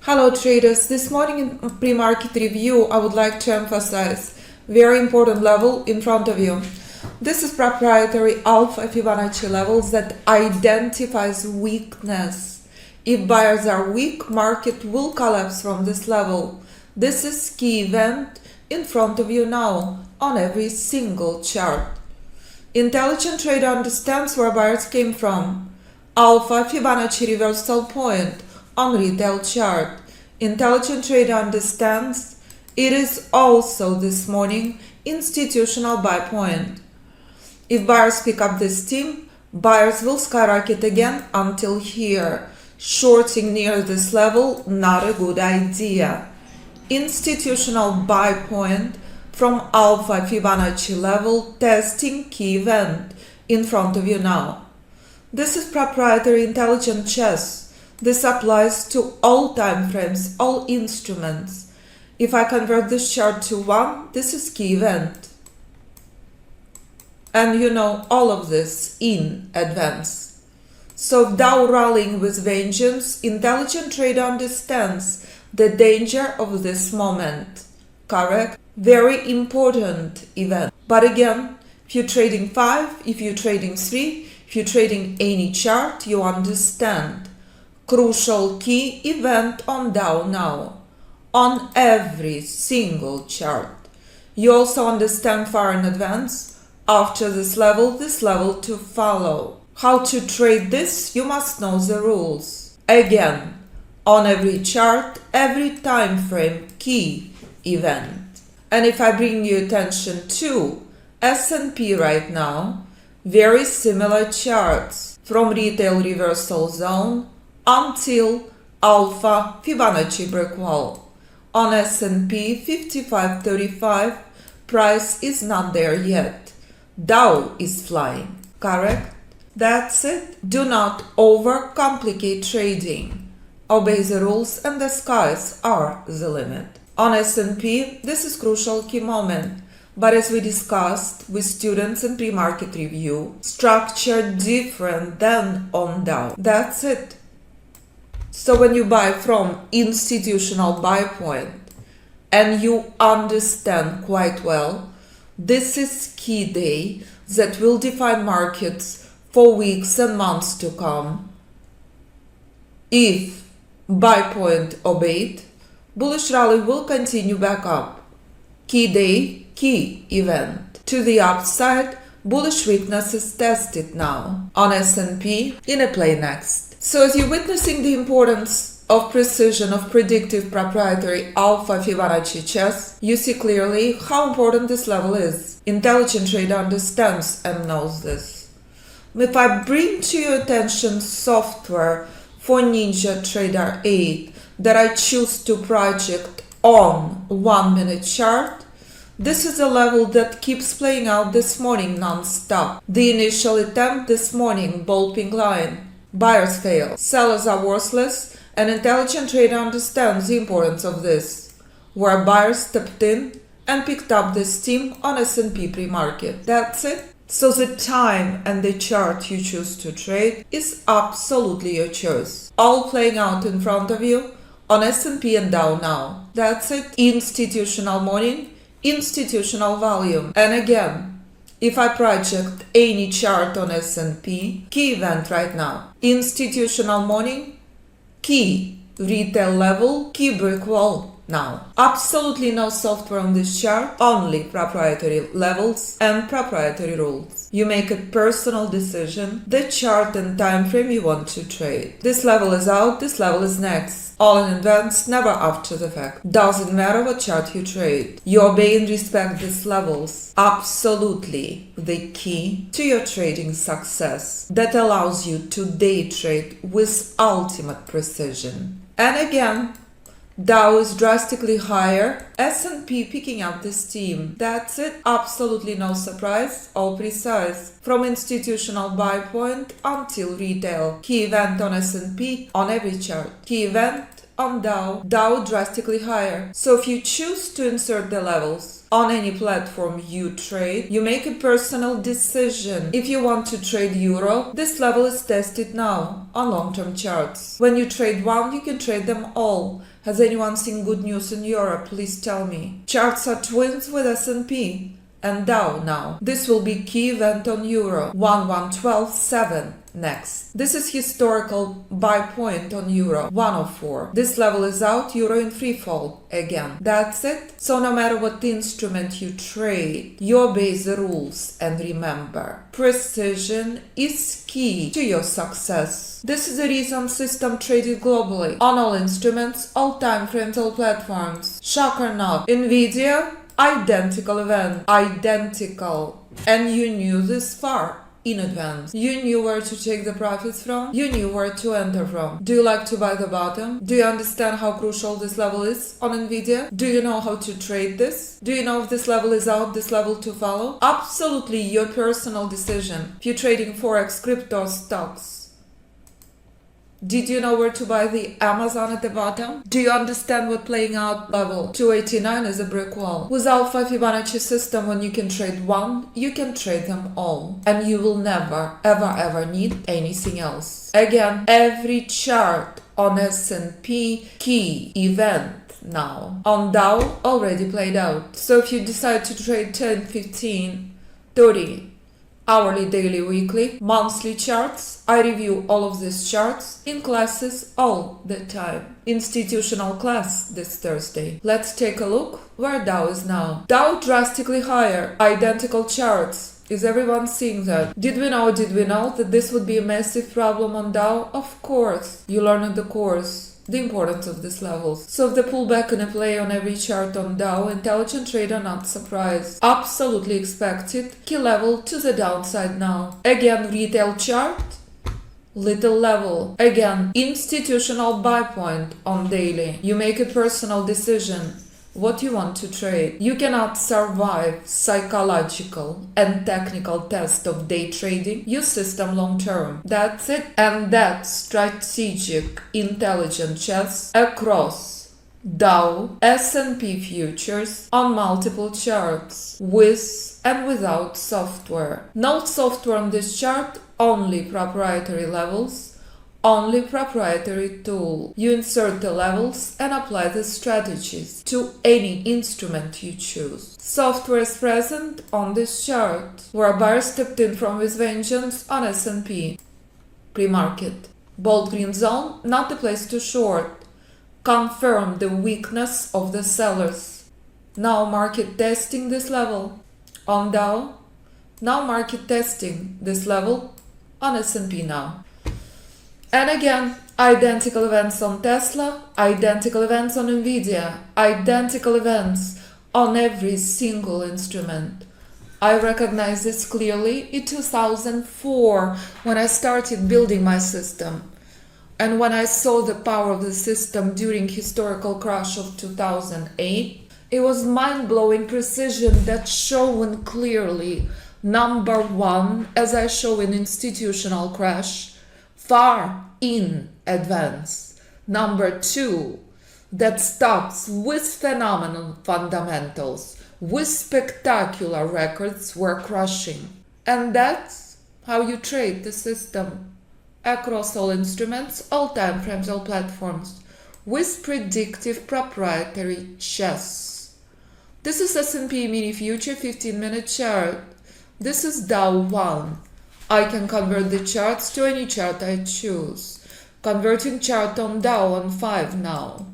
Hello traders, this morning in pre-market review I would like to emphasize very important level in front of you. This is proprietary Alpha Fibonacci levels that identifies weakness. If buyers are weak, market will collapse from this level. This is key event in front of you now on every single chart. Intelligent trader understands where buyers came from. Alpha Fibonacci reversal point on retail chart. Intelligent trader understands it is also this morning institutional buy point. If buyers pick up this theme, buyers will skyrocket again until here. Shorting near this level, not a good idea. Institutional buy point from Alpha Fibonacci level testing key event in front of you now. This is proprietary intelligent chess. This applies to all time frames, all instruments. If I convert this chart to 1, this is key event. And you know all of this in advance. So Dow rallying with vengeance, intelligent trader understands the danger of this moment. Correct? Very important event. But again, if you're trading 5, if you're trading 3, if you're trading any chart, you understand. Crucial key event on Dow now, on every single chart. You also understand far in advance, after this level to follow. How to trade this, you must know the rules. Again, on every chart, every time frame, key event. And if I bring your attention to S&P right now, very similar charts from retail reversal zone until Alpha Fibonacci brick wall. On S&P 55.35, price is not there yet. Dow is flying. Correct? That's it. Do not overcomplicate trading. Obey the rules and the skies are the limit. On S&P, this is crucial key moment. But as we discussed with students in pre-market review, structure different than on Dow. That's it. So when you buy from institutional buy point and you understand quite well, this is key day that will define markets for weeks and months to come. If buy point obeyed, bullish rally will continue back up. Key day, key event. To the upside, bullish weakness is tested now on S&P in a play next. So as you're witnessing the importance of precision of predictive proprietary Alpha Fibonacci chess, you see clearly how important this level is. Intelligent trader understands and knows this. If I bring to your attention software for Ninja Trader 8 that I choose to project on 1 minute chart, this is a level that keeps playing out this morning non-stop. The initial attempt this morning, bold pink line. Buyers fail, sellers are worthless, and intelligent trader understands the importance of this, where buyers stepped in and picked up this theme on S&P pre-market. That's it. So the time and the chart you choose to trade is absolutely your choice. All playing out in front of you on S&P and Dow now. That's it. Institutional morning, institutional volume. And again, if I project any chart on S&P, key event right now. Institutional morning, key retail level, key brick wall now. Absolutely no software on this chart, only proprietary levels and proprietary rules. You make a personal decision, the chart and time frame you want to trade. This level is out, this level is next. All in advance, never after the fact. Doesn't matter what chart you trade. You obey and respect these levels. Absolutely the key to your trading success that allows you to day trade with ultimate precision. And again, Dow is drastically higher, S&P picking up this theme. That's it, absolutely no surprise, all precise. From institutional buy point until retail. Key event on S&P on every chart. Key event on Dow. Dow drastically higher. So if you choose to insert the levels on any platform you trade, you make a personal decision. If you want to trade euro, this level is tested now on long-term charts. When you trade one, you can trade them all. Has anyone seen good news in Europe? Please tell me. Charts are twins with S&P and Dow now. This will be key event on Euro. 11127 next. This is historical buy point on Euro. 104. This level is out, Euro in free fall again. That's it. So no matter what instrument you trade, you obey the rules and remember, precision is key to your success. This is the reason system traded globally on all instruments, all time frames, all platforms. Shock or not, Nvidia, identical event, identical, and you knew this far in advance. You knew where to take the profits from, you knew where to enter from. Do you like to buy the bottom? Do you understand how crucial this level is on Nvidia? Do you know how to trade this? Do you know if this level is out, this level to follow? Absolutely your personal decision. If you're trading forex, crypto, stocks. Did you know where to buy the Amazon at the bottom? Do you understand what playing out level 289 is a brick wall? With Alpha Fibonacci System, when you can trade one, you can trade them all. And you will never, ever need anything else. Again, every chart on S&P key event now. On Dow, already played out. So if you decide to trade 10, 15, 30, hourly, daily, weekly, monthly charts, I review all of these charts in classes all the time. Institutional class this Thursday. Let's take a look where Dow is now. Dow drastically higher, identical charts. Is everyone seeing that? Did we know that this would be a massive problem on Dow? Of course. You learned the course. The importance of these levels. So if the pullback and a play on every chart on Dow, intelligent trader not surprised. Absolutely expected. Key level to the downside now. Again, retail chart. Little level. Again, institutional buy point on daily. You make a personal decision what you want to trade. You cannot survive psychological and technical test of day trading. Use system long term. That's it. And that's strategic, intelligent chess across Dow, S&P futures on multiple charts with and without software. No software on this chart, only proprietary levels. Only proprietary tool. You insert the levels and apply the strategies to any instrument you choose. Software is present on this chart, where buyers stepped in from with vengeance on S&P. Pre-market. Bold green zone, not the place to short. Confirm the weakness of the sellers. Now market testing this level on Dow. Now market testing this level on S&P now. And again, identical events on Tesla, identical events on Nvidia, identical events on every single instrument. I recognize this clearly in 2004 when I started building my system. And when I saw the power of the system during historical crash of 2008, it was mind-blowing precision that shown clearly. Number one, as I show in institutional crash, far in advance. Number two, that stops with phenomenal fundamentals, with spectacular records were crushing. And that's how you trade the system across all instruments, all time frames, all platforms, with predictive proprietary chess. This is S&P mini future 15-minute chart. This is Dow 1. I can convert the charts to any chart I choose. Converting chart on Dow on 5 now.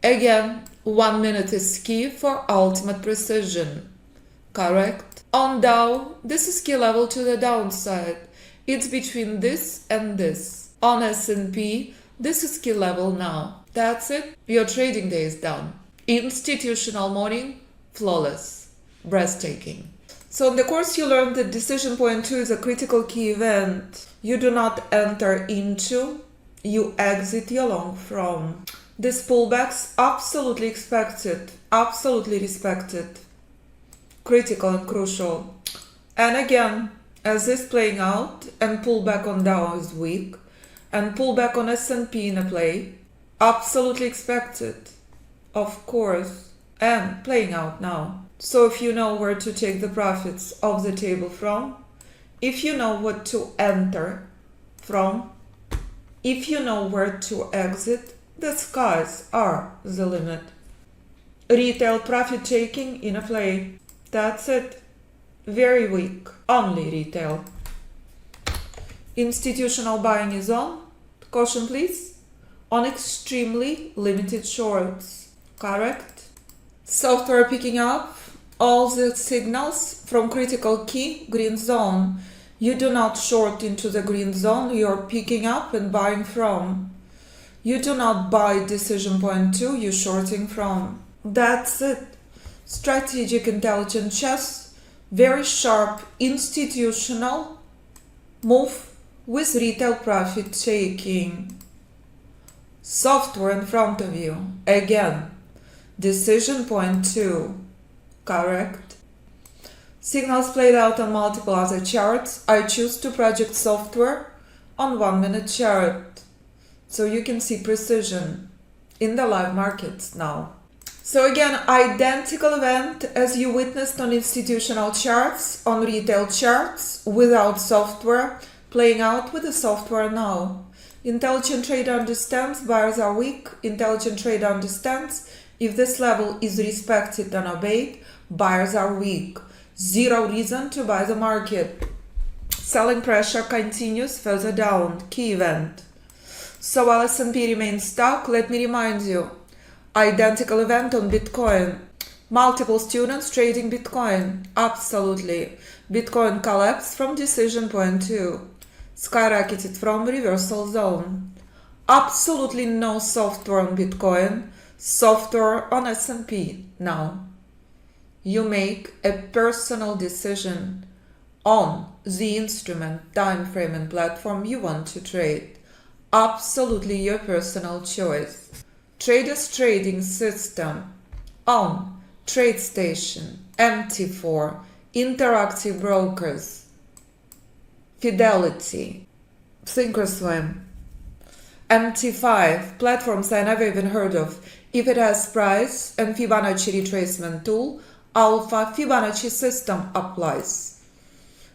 Again, 1 minute is key for ultimate precision. Correct? On Dow, this is key level to the downside. It's between this and this. On S&P, this is key level now. That's it. Your trading day is done. Institutional morning, flawless, breathtaking. So in the course you learned that decision point 2 is a critical key event. You do not enter into, you exit along from. This pullbacks absolutely expected, absolutely respected, critical and crucial. And again, as this playing out and pullback on Dow is weak and pullback on S&P in a play, absolutely expected, of course, and playing out now. So if you know where to take the profits off the table from, if you know what to enter from, if you know where to exit, The skies are the limit. Retail profit taking in a play. That's it. Very weak. Only retail. Institutional buying is on. Caution please. On extremely limited shorts. Correct. Software picking up all the signals from critical key green zone. You do not short into the green zone you are picking up and buying from. You do not buy decision point 2 you're shorting from. That's it. Strategic intelligent chess, very sharp institutional move with retail profit taking. Software in front of you. Again, decision point 2. Correct. Signals played out on multiple other charts. I choose to project software on 1 minute chart so you can see precision in the live markets now. So again, identical event as you witnessed on institutional charts, on retail charts, without software, playing out with the software now. Intelligent trader understands buyers are weak. Intelligent trader understands if this level is respected and obeyed, buyers are weak. Zero reason to buy the market. Selling pressure continues further down. Key event. So while S&P remains stuck, let me remind you, identical event on Bitcoin. Multiple students trading Bitcoin. Absolutely. Bitcoin collapsed from decision point 2. Skyrocketed from reversal zone. Absolutely no software on Bitcoin. Software on S&P now. You make a personal decision on the instrument, time frame and platform you want to trade. Absolutely your personal choice. Traders trading system on TradeStation, MT4, interactive brokers, Fidelity, Thinkorswim, MT5, platforms I never even heard of. If it has price and Fibonacci retracement tool, Alpha Fibonacci System applies.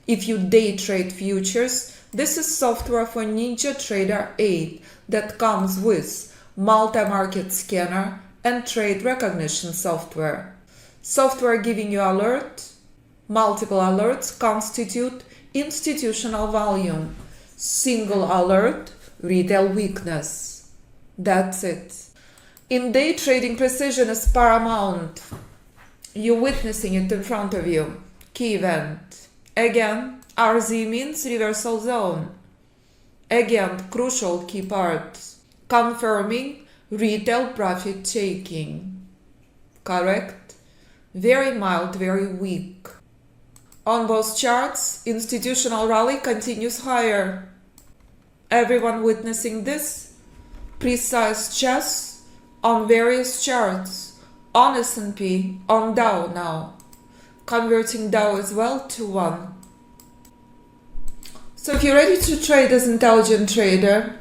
If you day trade futures, this is software for NinjaTrader 8 that comes with multi-market scanner and trade recognition software. Software giving you alert. Multiple alerts constitute institutional volume. Single alert, retail weakness. That's it. In day trading, precision is paramount. You're witnessing it in front of you. Key event. Again, RZ means reversal zone. Again, crucial key part. Confirming retail profit taking. Correct? Very mild, very weak. On both charts, institutional rally continues higher. Everyone witnessing this? Precise chess on various charts. On S&P, on Dow now. Converting Dow as well to 1. So if you're ready to trade as intelligent trader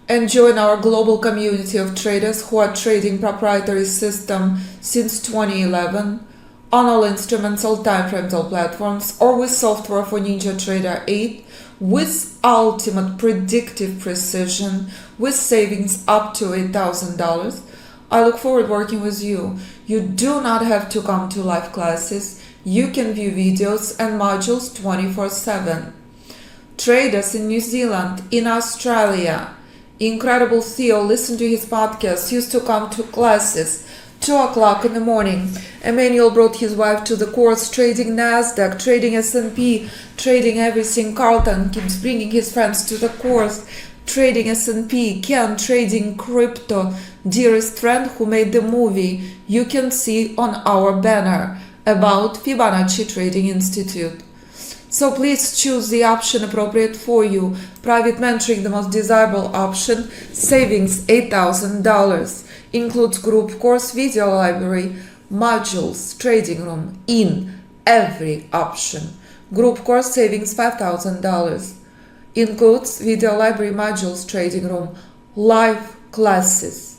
and join our global community of traders who are trading proprietary system since 2011 on all instruments, all time frames, all platforms, or with software for NinjaTrader 8 with ultimate predictive precision with savings up to $8,000, I look forward working with you. You do not have to come to live classes. You can view videos and modules 24/7. Traders in New Zealand, in Australia, incredible Theo, listen to his podcast, used to come to classes 2 o'clock in the morning. Emmanuel brought his wife to the course, trading Nasdaq, trading S&P, trading everything. Carlton keeps bringing his friends to the course, trading S&P. Ken trading crypto. Dearest friend who made the movie you can see on our banner about Fibonacci Trading Institute. So please choose the option appropriate for you. Private mentoring, the most desirable option. Savings $8,000. Includes group course, video library, modules, trading room in every option. Group course savings $5,000. Includes video library, modules, trading room, live classes.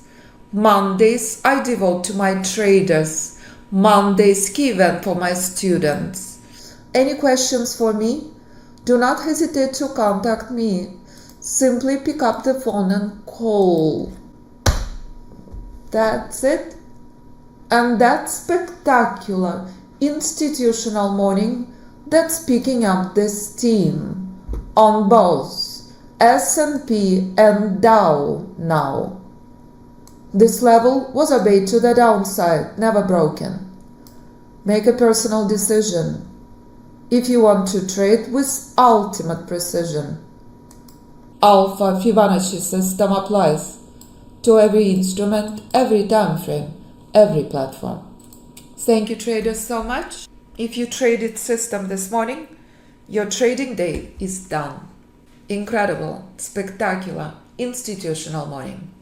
Mondays I devote to my traders. Mondays key event for my students. Any questions for me? Do not hesitate to contact me. Simply pick up the phone and call. That's it. And that spectacular institutional morning that's picking up the steam on both S&P and Dow now. This level was obeyed to the downside, never broken. Make a personal decision if you want to trade with ultimate precision. Alpha Fibonacci System applies to every instrument, every time frame, every platform. Thank you, traders, so much. If you traded system this morning, your trading day is done. Incredible, spectacular, institutional morning.